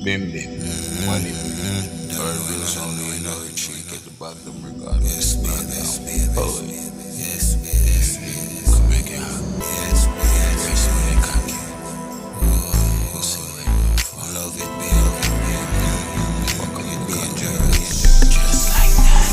Bimbim, money, Urban sound, we know it, she get the bottom regard. Yes, baby, yes, baby, yes, baby, come make it hot. Yes, baby, yes, baby, cocky. Oh, I love it, baby. Fuck it, dangerous. Just like that.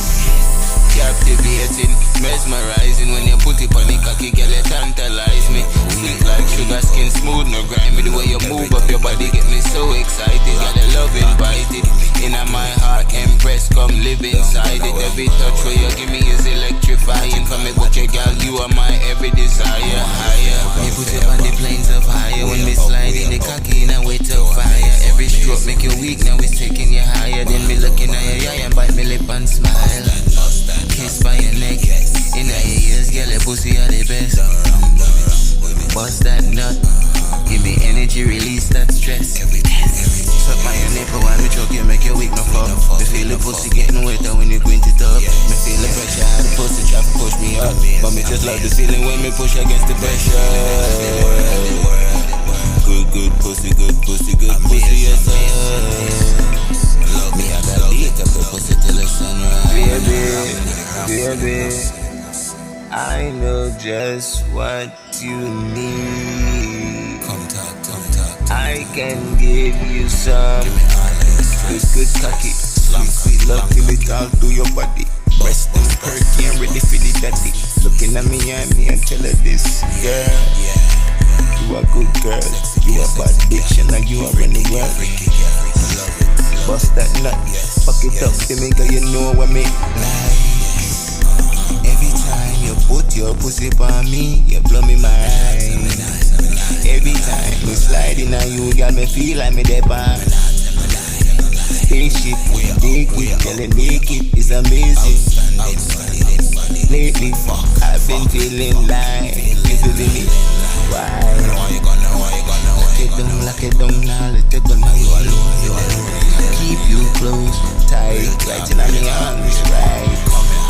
Captivating, mesmerizing. When you put it on the cocky, girl, it tantalize me. Sweet like sugar skin, smooth, no grimy. The way you move up your body get me so excited. Got the love invited. In my heart, empress, come live inside it. Every touch where you give me is electrifying. For me, book your girl, you are my every desire. Higher, me put you on the plains of higher. When me slide in the cocky, now wait till fire. Every stroke make you weak, now it's taking you higher. Then me looking at your eye and bite me lip and smile. Kiss by your neck, in your ears, girl, your pussy are the best. Bust that nut, give me energy, release that stress. Suck my nipple while me choke you, make you weak, no fuck. Me feel the pussy getting wetter when you quint it up. Me feel the pressure, how the pussy try to push me up. But me just love the feeling when me push against the pressure. Good pussy, yes sir. Me I got beat up the pussy till the sunrise. Baby, I know just what you need. Come talk. I can give you some good cocky. Sweet love, give me talk to your body. Breast and perky and ready for the daddy. Looking at me and tell her this, girl. You a good girl, you a bad bitch and now you are running well. Bust that nut, fuck it up to me, girl, you know what me like. Every time you put your pussy on me, you blow me mind. Every time we slide in on you, girl, me feel like me dead band. Spaceship, naked, girl, naked is amazing. Lately, I've been feeling like you feeling me. Why? Lock it down now, let it go now. Keep you close, tight, right in on me arms, right.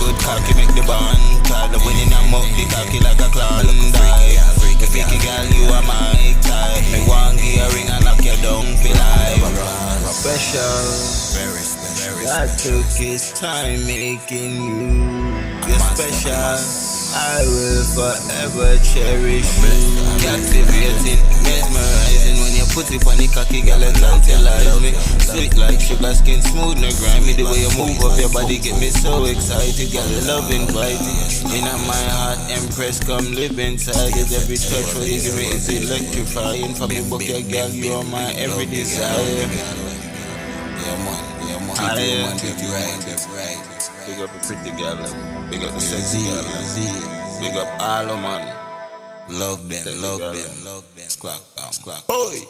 Good cocky make the bond tight. When I'm up the cocky like a clown die. The freaky girl, you are my type. Me want give a ring and lock you down for life. Special, Very special. God took his time making you special. I will forever cherish you. Captivating, mesmerizing. When you put it on the cocky, girl, it tantalize me. Sweet like sugar skin, smooth, no grimy. The way you move up your body get me so excited. Girl, love inviting. In my heart, empress, come live inside it. Every touch what you give me is electrifying. For me, book your girl, you are my every desire. Yeah, man. Treat you right. Big up the pretty girl, big up the sexy girl, big up all of man. Love them. Squawk. Oi.